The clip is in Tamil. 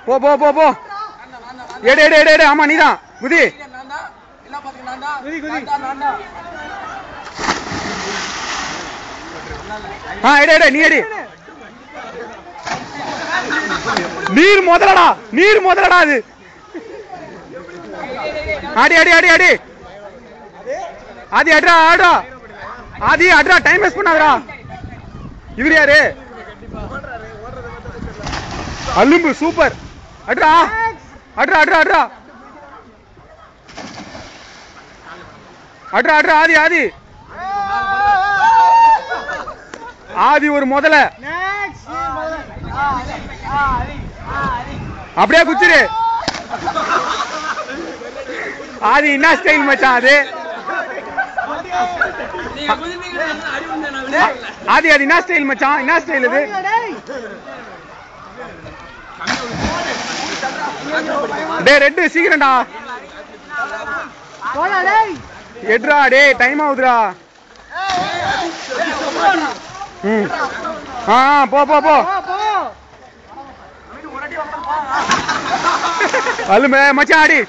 போ போ போ போ எடு எடு எடு எடு ஆமா நீதான் குதி எடு எடு நீ எடு நீர் முதலடா அது ஆடி ஆடி ஆடி ஆடி ஆதி அட்ரா ஆடா ஆதி அட்ரா டைம் வேஸ்ட் பண்ணாதடா இவரு யாரு அலும்பு சூப்பர் அட்ரா அட்ரா அட்ரா அட்ரா அட்ரா அட்ரா ஆதி ஆதி ஆதி ஒரு முதல்ல அப்படியே குச்சிரு ஆதி என்ன ஸ்டைல் மச்சான் அது ஆதி அது என்ன ஸ்டைல் மச்சான் என்ன ஸ்டைல் இது டேய் ரெட் சீக்கிரம்டா எட்ரா டேய் டைம் ஆகுதுடா போ போ போ அலுமே மச்சான் ஆடி